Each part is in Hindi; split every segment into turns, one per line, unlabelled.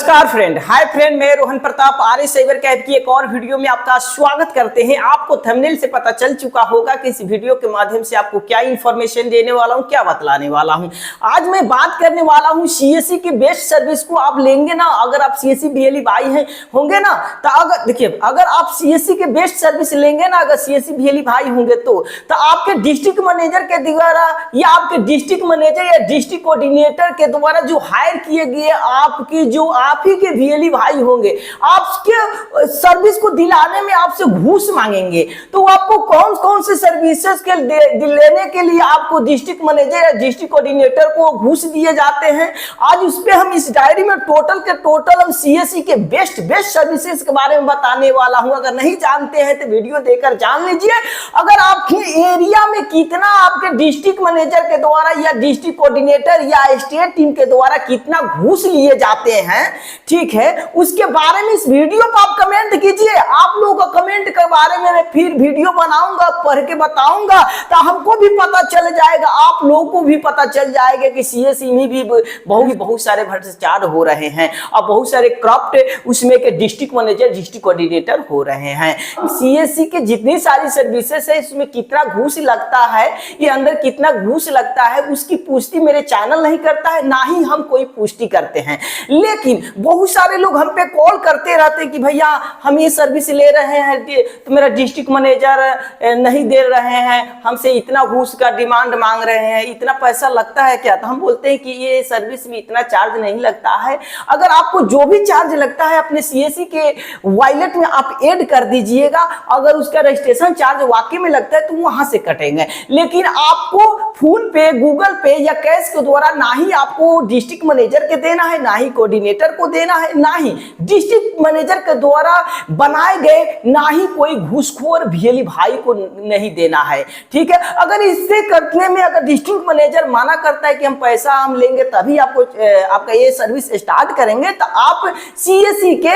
नमस्कार फ्रेंड, हाय फ्रेंड, मैं रोहन प्रताप आर्य साइबर कैफ की एक और वीडियो में आपका स्वागत करते हैं। आपको थंबनेल से पता चल चुका होगा कि इस वीडियो के माध्यम से आपको क्या इंफॉर्मेशन देने वाला हूं, क्या बतलाने वाला हूं। आज मैं बात करने वाला हूं सीएससी की बेस्ट सर्विस को आप लेंगे ना, अगर आप सीएससी बीएलई भाई हैं होंगे ना, तो अगर देखिए, अगर आप सीएससी के बेस्ट सर्विस लेंगे ना, अगर सीएससी बीएलई भाई होंगे तो आपके डिस्ट्रिक्ट मैनेजर के द्वारा या आपके डिस्ट्रिक्ट मैनेजर या डिस्ट्रिक्ट कोऑर्डिनेटर के द्वारा जो हायर किए गए आपकी जो आप ही के बीएलई भाई होंगे, आपके सर्विस को दिलाने में आपसे घूस मांगेंगे। तो आपको कौन कौन से सर्विसेज के लेने के लिए आपको डिस्ट्रिक्ट मैनेजर या डिस्ट्रिक्ट कोऑर्डिनेटर को घूस दिए जाते हैं, आज उस पे हम इस डायरी में टोटल के टोटल हम सीएससी के बेस्ट सर्विसेज के बारे में बताने वाला हूं। अगर नहीं जानते हैं तो वीडियो देखकर जान लीजिए। अगर आपके एरिया में कितना आपके डिस्ट्रिक्ट मैनेजर के द्वारा या डिस्ट्रिक्ट कोऑर्डिनेटर या स्टेट टीम के द्वारा कितना घूस लिए जाते हैं, ठीक है, उसके बारे में इस वीडियो पर आप कमेंट कीजिए। आप लोगों का कमेंट के बारे में मैं फिर वीडियो बनाऊंगा, पढ़ के बताऊंगा, तो हमको भी पता चल जाएगा, आप लोगों को भी पता चल जाएगा कि सीएससी में भी बहुत सारे भ्रष्टाचार हो रहे हैं और बहुत सारे करप्ट उसमें के डिस्ट्रिक्ट मैनेजर डिस्ट्रिक्ट कोऑर्डिनेटर हो रहे हैं। सीएससी के जितनी सारी सर्विसेज है, इसमें कितना घूस लगता है, ये अंदर कितना घूस लगता है, उसकी पुष्टि मेरे चैनल नहीं करता है, ना ही हम कोई पुष्टि करते हैं। लेकिन बहुत सारे लोग हम पे कॉल करते रहते हैं कि भैया हम ये सर्विस ले रहे हैं तो मेरा डिस्ट्रिक्ट मैनेजर नहीं दे रहे हैं, हमसे इतना घूस का डिमांड मांग रहे हैं, इतना पैसा लगता है क्या? तो हम बोलते हैं कि ये सर्विस में इतना चार्ज नहीं लगता है। अगर आपको जो भी चार्ज लगता है अपने सीएससी के वॉलेट में आप ऐड कर दीजिएगा। अगर उसका रजिस्ट्रेशन चार्ज वाकई में लगता है तो वहां से कटेंगे, लेकिन आपको फोन पे, गूगल पे या कैश के द्वारा ना ही आपको डिस्ट्रिक्ट मैनेजर के देना है, ना ही कोऑर्डिनेटर को देना है, ना ही डिस्ट्रिक्ट मैनेजर के द्वारा बनाए गए, ना ही कोई घूसखोर बीएलई भाई को नहीं देना है। ठीक है, अगर इससे करने में अगर डिस्ट्रिक्ट मैनेजर माना करता है कि हम पैसा हम लेंगे तभी आपको आपका ये सर्विस स्टार्ट करेंगे, तो आप सीएससी के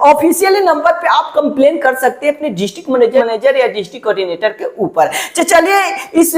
ऑफिशियली नंबर पे आप कंप्लेन कर सकते हैं अपने डिस्ट्रिक्ट मैनेजर या डिस्ट्रिक्ट कोऑर्डिनेटर के ऊपर। चलिए, इस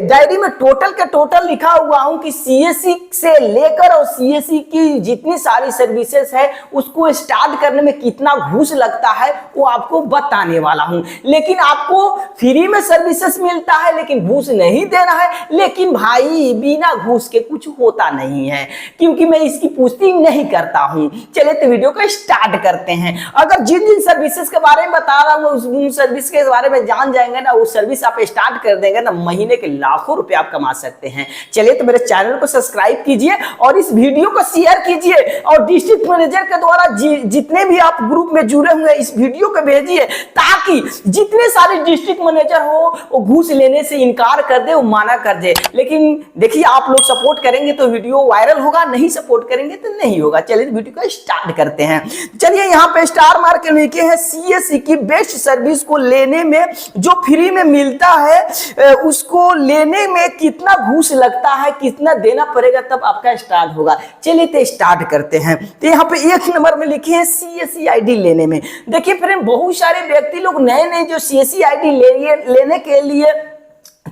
डायरी में टोटल का टोटल लिखा हुआ हूं कि सीएससी से लेकर और सीएससी की जितनी सारी सर्विसेज है उसको स्टार्ट करने में कितना घूस लगता है वो आपको बताने वाला हूं। लेकिन आपको फ्री में सर्विसेज मिलता है लेकिन घूस नहीं देना है। लेकिन भाई बिना घूस के कुछ होता नहीं है, क्योंकि मैं इसकी पुष्टि नहीं करता हूं। चलिए तो वीडियो को स्टार्ट करते हैं। अगर जिन जिन सर्विसेज के बारे में बता रहा हूं उन सर्विस के बारे में जान जाएंगे ना, वो सर्विस आप स्टार्ट कर देंगे ना, महीने के लाखों रुपए आप कमा सकते हैं। चलिए तो मेरे चैनल को सब्सक्राइब कीजिए और इस वीडियो को शेयर कीजिए और डिस्ट्रिक्ट मैनेजर के द्वारा जितने भी आप ग्रुप में जुड़े हुए इस वीडियो को भेजिए, ताकि जितने सारे डिस्ट्रिक्ट मैनेजर हो वो घूस लेने से इनकार कर दे, वो माना कर दे। लेकिन देखिए, आप लोग सपोर्ट करेंगे तो वीडियो वायरल होगा, नहीं सपोर्ट करेंगे तो नहीं होगा। चलिए वीडियो को स्टार्ट करते हैं। चलिए, यहाँ पे स्टार मार्क के लिखे हैं सीएससी की बेस्ट सर्विस को लेने में जो फ्री में मिलता है उसको लेने में कितना घूस लगता है, कितना देना पड़ेगा, तब आपका स्टार्ट होगा। चलिए तो स्टार्ट करते हैं। तो यहाँ पे एक नंबर में लिखे हैं सीएससी आईडी लेने में। देखिए फ्रेंड, बहुत सारे व्यक्ति लोग नए नए जो सीएससी आईडी लेने के लिए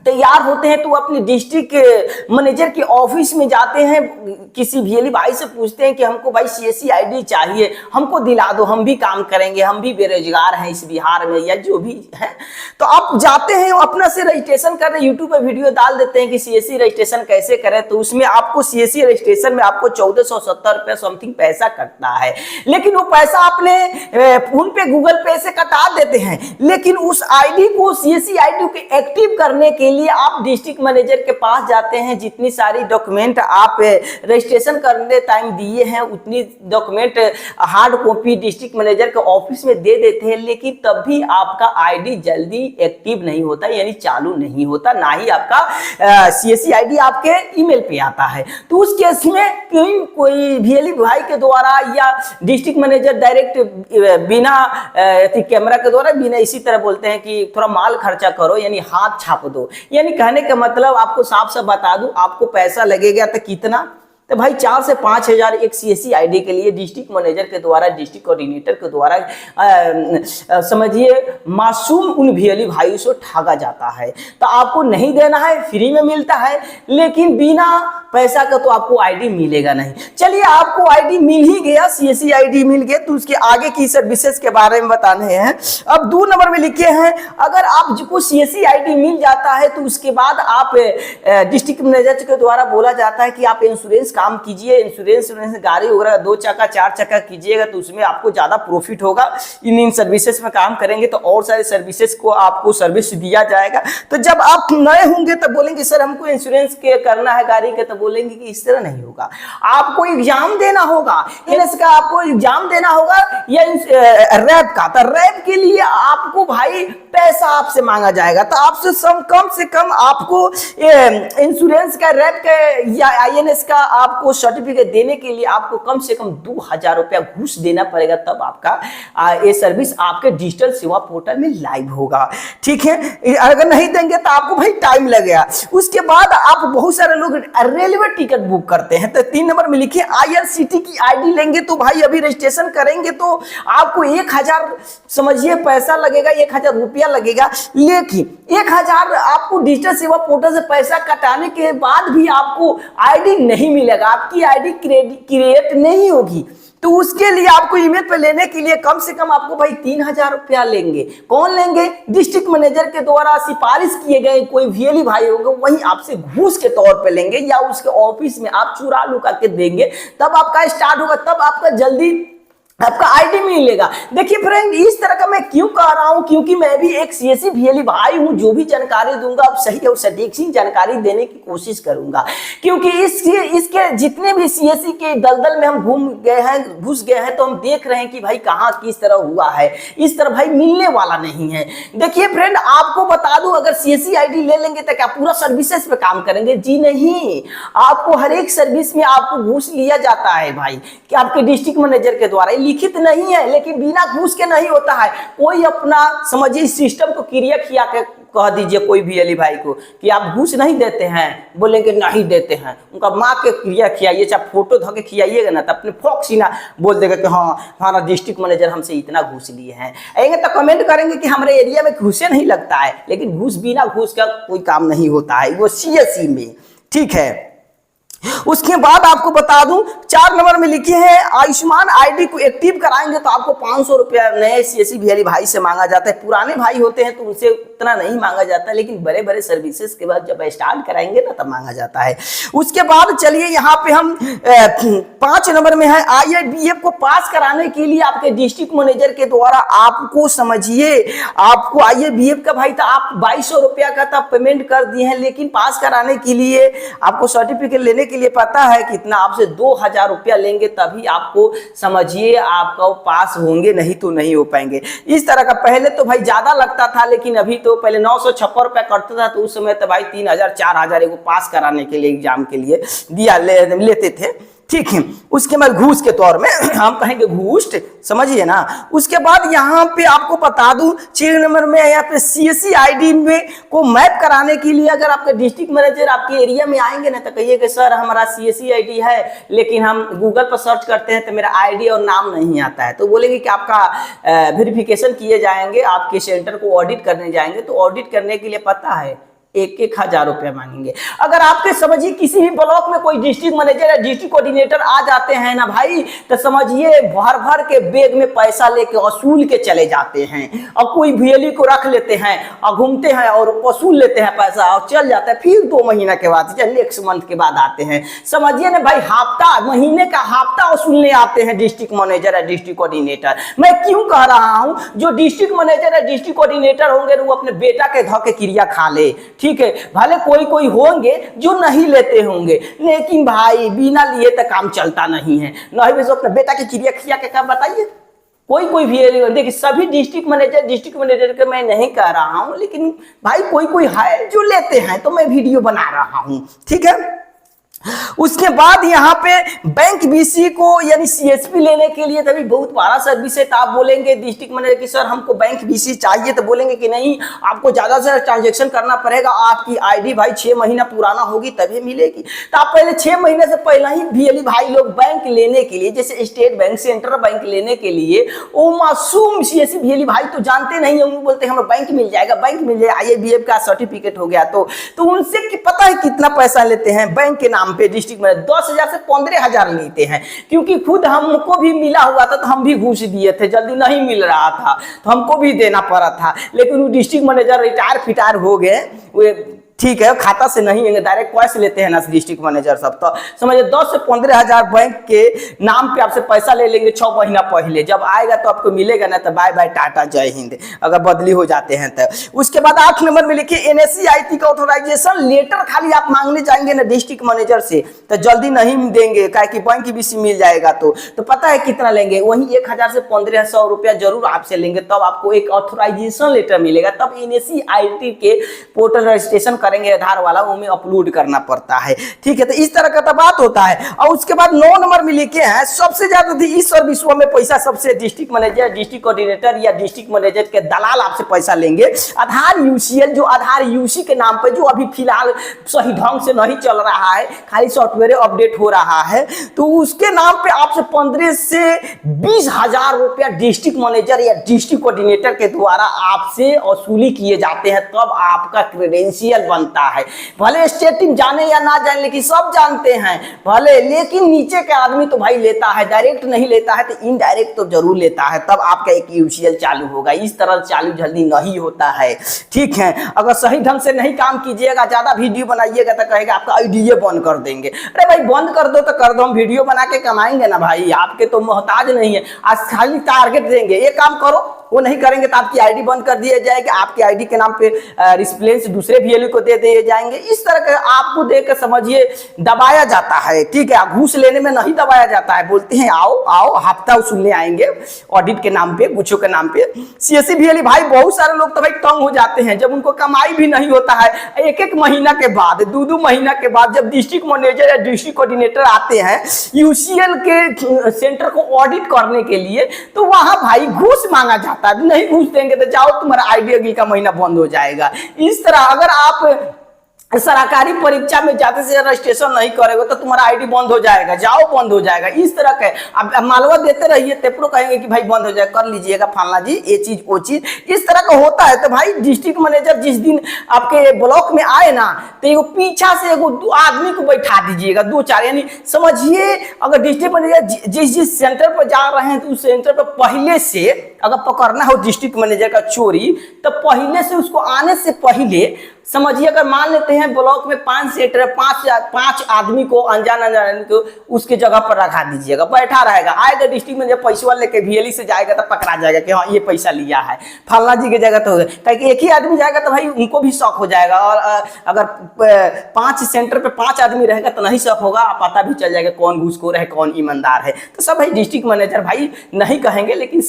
तैयार होते हैं तो अपने डिस्ट्रिक्ट मैनेजर के ऑफिस में जाते हैं, किसी बीएलई भाई से पूछते हैं कि हमको भाई सीएससी आईडी चाहिए, हमको दिला दो, हम भी काम करेंगे, हम भी बेरोजगार हैं इस बिहार में या जो भी है। तो आप जाते हैं अपना से रजिस्ट्रेशन कर रहे, यूट्यूब पे वीडियो डाल देते हैं कि सीएससी रजिस्ट्रेशन कैसे करें, तो उसमें आपको सीएससी रजिस्ट्रेशन में आपको 1470 रुपये समथिंग पैसा कटता है। लेकिन वो पैसा आपने फोन पे, गूगल पे से कटा देते हैं। लेकिन उस आईडी को, सीएससी आईडी को एक्टिव करने के लिए आप डिस्ट्रिक्ट मैनेजर के पास जाते हैं, जितनी सारी डॉक्यूमेंट आप रजिस्ट्रेशन करने टाइम दिए हैं उतनी document hard copy district manager के ऑफिस में दे देते हैं, लेकिन तब भी आपका आईडी जल्दी एक्टिव नहीं होता, यानी चालू नहीं होता, ना ही आपका सीएससी आईडी आपके ईमेल पे आता है। तो उस केस में कोई बीएलई भाई के द्वारा या डिस्ट्रिक्ट मैनेजर डायरेक्ट बिना कैमरा के द्वारा, बिना, इसी तरह बोलते हैं कि थोड़ा माल खर्चा करो, यानी हाथ छाप दो। यानी कहने का मतलब आपको साफ साफ बता दूं, आपको पैसा लगेगा तो कितना, तो भाई 4 से 5 हजार एक सीएससी आईडी के लिए डिस्ट्रिक्ट मैनेजर के द्वारा, डिस्ट्रिक्ट कोऑर्डिनेटर के द्वारा समझिए मासूम उन भियली भाइयों से ठगा जाता है। तो आपको नहीं देना है, फ्री में मिलता है, लेकिन बिना पैसा का तो आपको आईडी मिलेगा नहीं। चलिए आपको आईडी मिल ही गया, सीएससी आईडी मिल गया, तो उसके आगे की सर्विसेज के बारे में बताने हैं। अब 2 नंबर में लिखे हैं, अगर आपको सीएससी आईडी मिल जाता है तो उसके बाद आप डिस्ट्रिक्ट मैनेजर के द्वारा बोला जाता है कि आप इंश्योरेंस काम कीजिए, इंश्योरेंस गाड़ी वगैरह 2 चक्का 4 चक्का कीजिएगा तो उसमें आपको ज्यादा प्रॉफिट होगा। इन सर्विसेज में काम करेंगे तो और सारे सर्विसेज को आपको सर्विस दिया जाएगा। तो जब आप नए होंगे तब बोलेंगे सर हमको इंश्योरेंस के करना है गाड़ी के, तो बोलेंगे कि इस तरह नहीं होगा, आपको एग्जाम देना होगा, इसका आपको एग्जाम देना होगा या रैप का। तो रैप के लिए आपको भाई पैसा आपसे मांगा जाएगा, तो आपसे कम से कम आपको इंश्योरेंस का, रैप का या आईएनएस का आपको सर्टिफिकेट देने के लिए आपको कम से कम 2000 रुपया घूस देना पड़ेगा, तब आपका ये सर्विस आपके डिजिटल सेवा पोर्टल में लाइव होगा। ठीक है, अगर नहीं देंगे तो आपको भाई टाइम लगेगा। उसके बाद आप बहुत सारे लोग रेलवे टिकट बुक करते हैं, तो 3 नंबर में लिखिए आईआरसीटी की आईडी लेंगे तो भाई अभी रजिस्ट्रेशन करेंगे तो आपको 1000 समझिए पैसा लगेगा, 1000 रुपया लगेगा, लेकिन 1000 आपको डिजिटल सेवा पोर्टल से पैसा कटाने के बाद भी आपको आईडी नहीं मिलेगा, आपकी आईडी क्रिएट नहीं होगी। तो उसके लिए आपको ईमेल पे लेने के लिए कम से कम आपको भाई 3000 रुपया लेंगे। कौन लेंगे? डिस्ट्रिक्ट मैनेजर के द्वारा सिफारिश किए गए कोई वीएलई भाई होंगे, वही आपसे घूस के तौर पे लेंगे या उसके ऑफिस में आप चुरा लुका के देंगे, तब आपका स्टार्ट होगा, तब आपका जल्दी आपका आईडी मिलेगा। देखिए फ्रेंड, इस तरह का मैं क्यों कह रहा हूं, क्योंकि मैं भी एक सीएससी वीएलई भाई हूं, जो भी जानकारी दूंगा अब सही और सटीक सी जानकारी देने की कोशिश करूंगा, क्योंकि इसके जितने भी सीएससी के दलदल में हम घुस गए हैं, तो हम देख रहे हैं कि भाई कहां किस तरह हुआ है, इस तरह भाई मिलने वाला नहीं है। देखिए फ्रेंड, आपको बता दूं, अगर सीएससी आईडी ले लेंगे तो क्या पूरा सर्विसेज पे काम करेंगे? जी नहीं, आपको हर एक सर्विस में आपको घूस लिया जाता है भाई, कि आपके डिस्ट्रिक्ट मैनेजर के द्वारा, लिखित नहीं है लेकिन बिना घूस के नहीं होता है। कोई अपना समझिए सिस्टम को क्रिया किया के कह दीजिए कोई भी अली भाई को कि आप घूस नहीं देते हैं, बोलेंगे नहीं देते हैं, उनका माँ के क्रिया खियाइए, चाहे फोटो धो के खियाइएगा ना, तो अपने फोक सीना बोल देगा कि हाँ हमारा डिस्ट्रिक्ट मैनेजर हमसे इतना घूस लिए हैं। आएंगे तो कमेंट करेंगे कि हमारे एरिया में घूसे नहीं लगता है, लेकिन घूस बिना घूस का कोई काम नहीं होता है, वो सीएससी में। ठीक है, उसके बाद आपको बता दूं 4 नंबर में लिखे हैं आयुष्मान आईडी को एक्टिव कराएंगे तो आपको 500 रुपया नए सीएससी वीएलई भाई से मांगा जाता है। पुराने भाई होते हैं तो उनसे उतना नहीं मांगा जाता, लेकिन बड़े बड़े सर्विसेज के बाद जब स्टार्ट कराएंगे ना तब मांगा जाता है। उसके बाद चलिए यहाँ पे हम 5 नंबर में है आईएबीएफ को पास कराने के लिए आपके डिस्ट्रिक्ट मैनेजर के द्वारा आपको समझिए आपको आईएबीएफ का भाई था, आप 2200 रुपया का तब पेमेंट कर दिए हैं, लेकिन पास कराने के लिए आपको सर्टिफिकेट लेने के लिए पता है कितना, आपसे 2000 रुपया लेंगे, तभी आपको समझिए आपका पास होंगे, नहीं तो नहीं हो पाएंगे। इस तरह का पहले तो भाई ज्यादा लगता था, लेकिन अभी तो पहले 956 रुपया करता था, तो उस समय तो भाई 3000 4000 एगो पास कराने के लिए एग्जाम के लिए लेते थे। ठीक है, उसके बाद घूस के तौर में हम कहेंगे घूस, समझिए ना। उसके बाद यहाँ पे आपको बता दूं 6 नंबर में यहाँ पे सीएससी आईडी में को मैप कराने के लिए अगर आपके डिस्ट्रिक्ट मैनेजर आपके एरिया में आएंगे ना, तो कहिए कि सर हमारा सीएससी आईडी है, लेकिन हम गूगल पर सर्च करते हैं तो मेरा आईडी और नाम नहीं आता है, तो बोलेंगे कि आपका वेरिफिकेशन किए जाएंगे, आपके सेंटर को ऑडिट करने जाएंगे, तो ऑडिट करने के लिए पता है 1000 रुपया मांगेंगे। अगर आपके समझिए किसी भी ब्लॉक में कोई डिस्ट्रिक्ट मैनेजर या डिस्ट्रिक्ट कोऑर्डिनेटर आ जाते हैं ना भाई, तो समझिए भर भर के बैग में पैसा लेके वसूल के चले जाते हैं, और कोई वीएलई को रख लेते हैं और घूमते हैं और वसूल लेते हैं पैसा और चल जाते हैं, फिर 2 महीना के बाद या नेक्स्ट मंथ के बाद आते हैं। समझिए ना भाई, हफ्ता महीने का हफ्ता वसूलने आते हैं डिस्ट्रिक्ट मैनेजर या डिस्ट्रिक्ट कोऑर्डिनेटर। मैं क्यों कह रहा हूं, जो डिस्ट्रिक्ट मैनेजर या डिस्ट्रिक्ट कोऑर्डिनेटर होंगे वो अपने बेटा के घर के क्रिया खा ले, ठीक है, भले कोई होंगे जो नहीं लेते होंगे, लेकिन भाई बिना लिए तो काम चलता नहीं है। नहीं भी अपने बेटा की क्रिया खिया के काम बताइए, कोई भी देखिए, सभी डिस्ट्रिक्ट मैनेजर के मैं नहीं कह रहा हूं, लेकिन भाई कोई है जो लेते हैं, तो मैं वीडियो बना रहा हूं। ठीक है, उसके बाद यहाँ पे बैंक बीसी को यानी सीएसपी लेने के लिए तभी बहुत बड़ा सर्विस है। तो आप बोलेंगे डिस्ट्रिक्ट मैनेजर की सर हमको बैंक बीसी चाहिए, तो बोलेंगे कि नहीं आपको ज्यादा से ट्रांजेक्शन करना पड़ेगा, आपकी आईडी भाई 6 महीना पुराना होगी तभी मिलेगी। तो आप पहले 6 महीने से पहले ही वीएलई भाई लोग बैंक लेने के लिए, जैसे स्टेट बैंक सेंट्रल बैंक लेने के लिए वो मासूम सीएससी वीएलई भाई तो जानते नहीं है, उनको बोलते हैं हमें बैंक मिल जाएगा, बैंक मिल जाएगा, आईएबीएफ का सर्टिफिकेट हो गया। तो उनसे पता है कितना पैसा लेते हैं बैंक के नाम पे डिस्ट्रिक्ट में 10,000 से 15,000 लेते हैं। क्योंकि खुद हमको भी मिला हुआ था तो हम भी घूस दिए थे, जल्दी नहीं मिल रहा था तो हमको भी देना पड़ा था। लेकिन वो डिस्ट्रिक्ट मैनेजर रिटायर फिटायर हो गए, ठीक है, खाता से नहीं है, डायरेक्ट कैश लेते हैं ना डिस्ट्रिक्ट मैनेजर सब। तो समझिए 10 से 15,000 बैंक के नाम पे आपसे पैसा ले लेंगे 6 महीना पहले, जब आएगा तो आपको मिलेगा ना तो बाय बाय टाटा जय हिंद, अगर बदली हो जाते हैं तो। उसके बाद 8 नंबर में लिखिए एनएससी का ऑथराइजेशन लेटर खाली आप मांगने जाएंगे ना डिस्ट्रिक्ट मैनेजर से तो जल्दी नहीं देंगे, क्या कि बैंक की बीसी मिल जाएगा। तो पता है कितना लेंगे, वही 1,000 से 1,500 रुपया जरूर आपसे लेंगे, तब आपको एक ऑथराइजेशन लेटर मिलेगा। तब एनएससी के पोर्टल रजिस्ट्रेशन करेंगे आधार वाला, वो में अपलोड करना पड़ता है, ठीक है। तो इस तरह का तो बात होता है। और उसके बाद 9 नंबर में लिखे हैं सबसे ज्यादा इस सर्विस में पैसा सबसे डिस्ट्रिक्ट मैनेजर, डिस्ट्रिक्ट कोऑर्डिनेटर या डिस्ट्रिक्ट मैनेजर के दलाल आपसे पैसा लेंगे। आधार यूसीएल जो आधार यूसी के नाम पे जो अभी फिलहाल सही ढंग से नहीं चल रहा है, खाली सॉफ्टवेयर अपडेट हो रहा है, तो उसके नाम पे आपसे 15 से 20,000 रुपया डिस्ट्रिक्ट मैनेजर या डिस्ट्रिक्ट कोऑर्डिनेटर के द्वारा आपसे वसूली किए जाते हैं, तब आपका क्रेडेंशियल बनता है। भले स्टेट टीम जाने या ना जाने, लेकिन सब जानते हैं भले, लेकिन नीचे के आदमी तो भाई लेता है, डायरेक्ट नहीं लेता है तो इनडायरेक्ट तो जरूर लेता है, तब आपका एक यूसीएल चालू होगा। इस तरह चालू जल्दी नहीं होता है, ठीक है। अगर सही ढंग से नहीं काम कीजिएगा, ज्यादा वीडियो बनाइएगा तो कहेगा आपका आईडीए बंद कर देंगे। अरे भाई बंद कर दो तो कर दो, हम वीडियो बना के कमाएंगे ना भाई, आपके तो मोहताज नहीं है। आज खाली टारगेट देंगे ये काम करो, वो नहीं करेंगे तो आपकी आईडी बंद कर दिया जाएगी, आपकी आईडी के नाम पे रिस्प्लेंस दूसरे वीएलई को दे दिए जाएंगे। इस तरह के आपको देख कर समझिए दबाया जाता है, ठीक है। घूस लेने में नहीं दबाया जाता है, बोलते हैं आओ आओ हफ्ता वसूलने आएंगे ऑडिट के नाम पे, गुच्छों के नाम पे। सीएससी वीएलई भाई बहुत सारे लोग तो भाई तंग हो जाते हैं, जब उनको कमाई भी नहीं होता है, एक महीना के बाद 2 महीना के बाद जब डिस्ट्रिक्ट मैनेजर या डिस्ट्रिक्ट कोऑर्डिनेटर आते हैं यूसीएल के सेंटर को ऑडिट करने के लिए, तो वहां भाई घूस मांगा जाता, नहीं घूस देंगे तो जाओ तुम्हारा आईडी अगले का महीना बंद हो जाएगा। इस तरह अगर आप सरकारी परीक्षा में जाते से रजिस्ट्रेशन नहीं करेगा तो तुम्हारा आईडी बंद हो जाएगा, जाओ बंद हो जाएगा। इस तरह के आप मालवा देते रहिए, तेपरो कहेंगे कि भाई बंद हो जाएगा, कर लीजिएगा फलना जी ये चीज वो चीज, इस तरह का होता है। तो भाई डिस्ट्रिक्ट मैनेजर जिस दिन आपके ब्लॉक में आए ना तो एगो पीछा से एगो 2 आदमी को बैठा दीजिएगा, 2-4, यानी समझिए अगर डिस्ट्रिक्ट मैनेजर जिस सेंटर पर जा रहे हैं तो उस सेंटर पर पहले से अगर पकड़ना हो डिस्ट्रिक्ट मैनेजर का चोरी, तो पहले से उसको आने से पहले समझिए, अगर मान लेते हैं ब्लॉक में 5 सेटर, 5 आदमी को अनजान को उसके जगह पर रखा दीजिएगा, बैठा रहेगा, आएगा डिस्ट्रिक्ट में जब पैसा लेके वीएलई से जाएगा तो पकड़ा जाएगा कि हाँ ये पैसा लिया है फलना जी की जगह। तो क्योंकि एक ही आदमी जाएगा तो भाई उनको भी शौक हो जाएगा, और अगर 5 सेंटर पे 5 आदमी रहेगा तो नहीं शौक होगा, पता भी चल जाएगा कौन घूसखोर है कौन ईमानदार है। तो सब भाई डिस्ट्रिक्ट मैनेजर भाई नहीं कहेंगे, लेकिन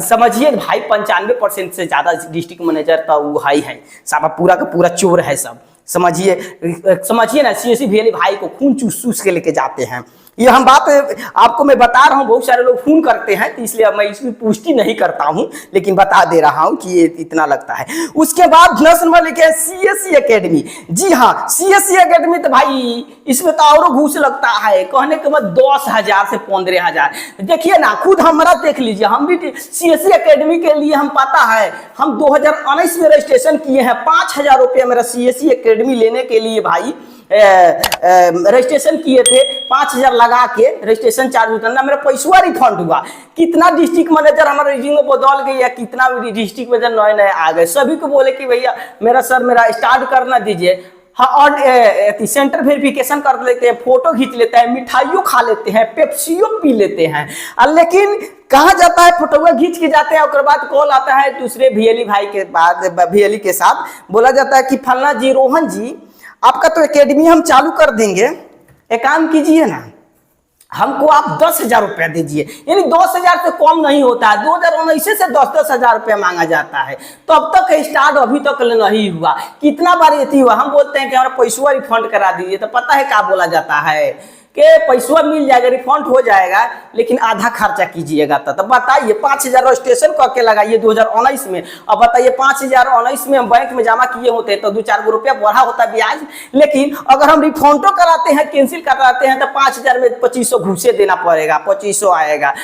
समझिए भाई 95% से ज्यादा डिस्ट्रिक्ट मैनेजर तो वो है सब पूरा का पूरा चोर है सब। समझिए ना, सीएससी वीएलई भाई को खून चूस चूस के लेके जाते हैं। ये हम बात आपको मैं बता रहा हूँ, बहुत सारे लोग फोन करते हैं तो इसलिए मैं इसकी पुष्टि नहीं करता हूँ, लेकिन बता दे रहा हूँ कि ये इतना लगता है। उसके बाद 10 नंबर लिखे सीएससी एकेडमी। जी हाँ, सीएससी एकेडमी तो भाई इसमें तो और घूस लगता है, कहने के बाद 10,000 से 15,000। देखिए ना, खुद हमारा देख लीजिए, हम भी सीएससी एकेडमी के लिए हम पता है हम 2019 में रजिस्ट्रेशन किए हैं। 5,000 रुपया मेरा सीएससी एकेडमी लेने के लिए भाई रजिस्ट्रेशन किए थे, 5,000 लगा के रजिस्ट्रेशन चार्ज उतरना, मेरा पैसा रिफंड हुआ। कितना डिस्ट्रिक्ट मैनेजर हमारा रेजिंग में बदल गई है, कितना डिस्ट्रिक्ट मैनेजर नए नए आ गए, सभी को बोले कि भैया मेरा स्टार्ट करना दीजिए। हाँ, और सेंटर वेरिफिकेशन कर लेते हैं, फोटो खींच लेते हैं, मिठाइयों खा लेते हैं, पेप्सियो पी लेते हैं, लेकिन कहा जाता है फोटोआ खींच के जाते हैं, उसके बाद कॉल आता है दूसरे वीएलई भाई के बाद वीएलई के साथ, बोला जाता है कि फलना जी, रोहन जी आपका तो एकेडमी हम चालू कर देंगे, एक काम कीजिए ना, हमको आप 10,000 रुपया दीजिए, यानी 10,000 से कम नहीं होता है। 2019 से 10,000 रुपया मांगा जाता है। तो अब तक स्टार्ट अभी तक नहीं हुआ। कितना बार ये हुआ, हम बोलते हैं कि हमारा पैसा रिफंड करा दीजिए, तो पता है क्या बोला जाता है कि पैसा मिल जाएगा, रिफंड हो जाएगा, लेकिन आधा खर्चा कीजिएगा। तो बताइए 5,000 रजिस्ट्रेशन करके लगाइए 2019 में। अब बताइए 5,019 में हम बैंक में जमा किए होते तो 2-4 रुपया बढ़ा होता ब्याज। लेकिन अगर हम रिफंडो कराते हैं, कैंसिल कराते हैं, तो 5,000 में 2500 घूसे देना पड़ेगा, 2500 आएगा।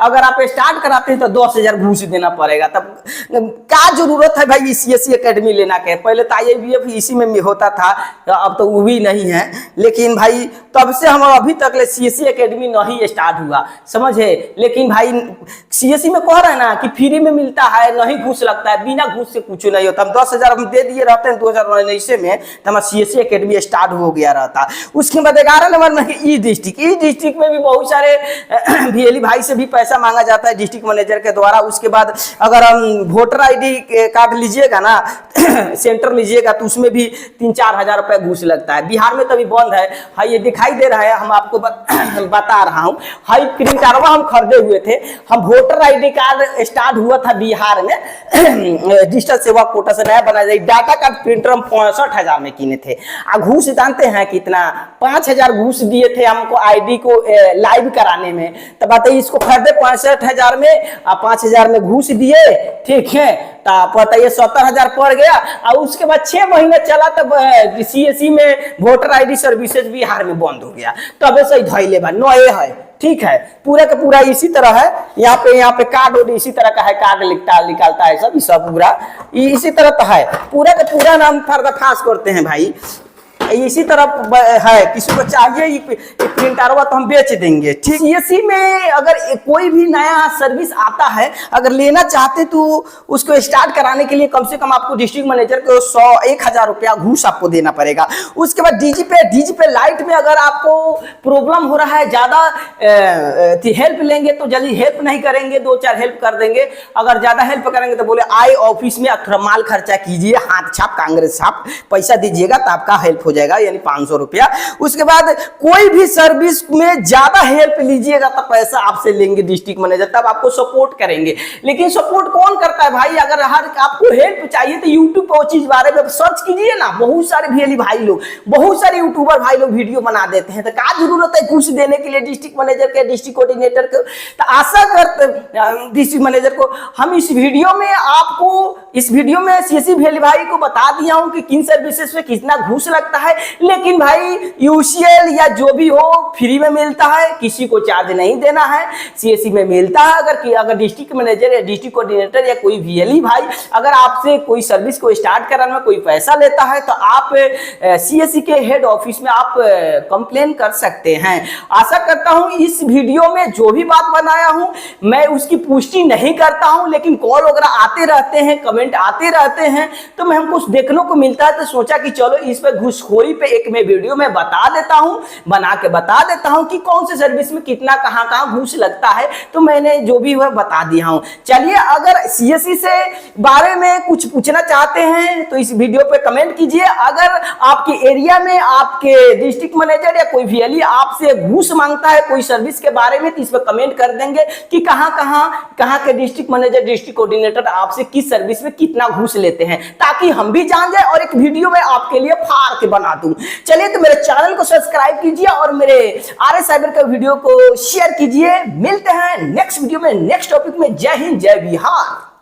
अगर आप स्टार्ट कराते हैं तो 10,000 घूस देना पड़ेगा। तब क्या जरूरत है भाई CSE एकेडमी लेना के? पहले तो IABF इसी में होता था, अब तो वो भी नहीं है। लेकिन भाई तब से हम अभी तक ले CSE एकेडमी नहीं स्टार्ट हुआ, समझे। लेकिन भाई CSE में कह रहे हैं ना कि फ्री में मिलता है, नहीं घूस लगता है, बिना घूस से कुछ नहीं होता। हम 10,000 हम दे दिए रहते हैं 2019 में, तो हमारा CSE एकेडमी स्टार्ट हो गया रहता। उसके बाद 11 नंबर में ई डिस्ट्रिक्ट में भी बहुत सारे VLE भाई से भी पैसा मांगा जाता है डिस्ट्रिक्ट मैनेजर के द्वारा। उसके बाद अगर हम वोटर ID कार्ड लीजिएगा ना, सेंटर लीजिएगा, तो उसमें भी 3-4 हजार रुपया घूस लगता है। बिहार में तो अभी बंद है। हाँ, ये दिखाई दे रहा है, हम आपको बता रहा हूँ। हाई प्रिंटरवा हम खरीदे हुए थे। हम वोटर ID कार्ड स्टार्ट हुआ था बिहार में, डिजिटल सेवा कोटा से नया बना जाए। डाटा कार्ड प्रिंटर हम 65,000 में किने थे। घूस जानते हैं कितना? 5,000 घूस दिए थे हमको ID को लाइव कराने में। तब बताइए, इसको खरीदे 65,000 में, 5,000 में घूस दिए, ठीक है। बताइए 70,000 पड़ गया। और उसके बाद 6 महीने चला, तब CSE में वोटर ID सर्विसेज बिहार में बंद हो गया। तो अब ऐसे धैले बा नए है, ठीक है। पूरा का पूरा इसी तरह है। यहाँ पे कार्ड इसी तरह का है, कार्ड निकालता है सब पूरा इसी तरह तो है। पूरा का पूरा नाम पर्दाफाश करते हैं भाई, इसी तरह है। किसी को चाहिए प्रिंटरवा तो हम बेच देंगे, ठीक। CSE में अगर कोई भी नया सर्विस आता है, अगर लेना चाहते तो उसको स्टार्ट कराने के लिए कम से कम आपको डिस्ट्रिक्ट मैनेजर को 100-1,000 रुपया घूस आपको देना पड़ेगा। उसके बाद DG पे लाइट में अगर आपको प्रॉब्लम हो रहा है, ज्यादा हेल्प लेंगे तो जल्दी हेल्प नहीं करेंगे, 2-4 हेल्प कर देंगे। अगर ज्यादा हेल्प करेंगे तो बोले आए ऑफिस में थोड़ा माल खर्चा कीजिए, हाथ छाप कांग्रेस छाप पैसा दीजिएगा तो आपका हेल्प हो जाएगा, यानी 500 रुपया। उसके बाद कोई भी सर्विस में ज्यादा हेल्प लीजिएगा तो पैसा आपसे लेंगे डिस्ट्रिक्ट मैनेजर, तब आपको सपोर्ट करेंगे। लेकिन सपोर्ट कौन करता है भाई? अगर हर आपको हेल्प चाहिए तो यूट्यूब पर वो चीज बारे में सर्च कीजिए ना। बहुत सारे VLE भाई लोग, बहुत सारे यूट्यूबर भाई लोग वीडियो बना देते हैं। तो क्या जरूरत है घूस देने के लिए डिस्ट्रिक्ट मैनेजर के, डिस्ट्रिक्ट कोऑर्डिनेटर को? तो आशा करते डिस्ट्रिक्ट मैनेजर को हम इस वीडियो में CSE VLE भाई को बता दिया हूं कि किन सर्विसेज में कितना घूस लगता है। लेकिन भाई UCL या जो भी हो फ्री में मिलता है, किसी को चार्ज नहीं देना है। CSE में मिलता है। अगर डिस्ट्रिक्ट मैनेजर या डिस्ट्रिक्ट कोऑर्डिनेटर या कोई VLE भाई अगर आपसे कोई सर्विस को स्टार्ट कराने में कोई पैसा लेता है, तो आप CSE के हेड ऑफिस में आप कंप्लेन कर सकते हैं। आशा करता हूं इस वीडियो में जो भी बात बनाया हूं मैं उसकी पुष्टि नहीं करता हूं, लेकिन कॉल वगैरह आते रहते हैं, कमेंट आते रहते हैं, तो मैं हमको देखने को मिलता है, तो सोचा कि चलो इस पे घूसखोरी पे एक मैं वीडियो में बता देता हूं, बना के बता देता हूं कि कौन से सर्विस में कितना कहां घूस लगता है। तो मैंने जो भी वह बता दिया हूं। चलिए, अगर CSE से बारे में कुछ पूछना चाहते हैं तो इस वीडियो पे कमेंट कीजिए। अगर आपके एरिया में आपके डिस्ट्रिक्ट मैनेजर या कोई VLE आपसे घूस मांगता है कोई सर्विस के बारे में, तो इस पर कमेंट कर देंगे कि कहां के डिस्ट्रिक्ट मैनेजर, डिस्ट्रिक्ट कोऑर्डिनेटर आपसे किस सर्विस में कितना घूस लेते हैं, ताकि हम भी जान जाए और एक वीडियो में आपके लिए फाड़ के बना दूं। चलिए, तो मेरे चैनल को सब्सक्राइब कीजिए और मेरे RS साइबर का वीडियो को शेयर कीजिए। मिलते हैं नेक्स्ट वीडियो में, नेक्स्ट टॉपिक में। जय हिंद, जय बिहार।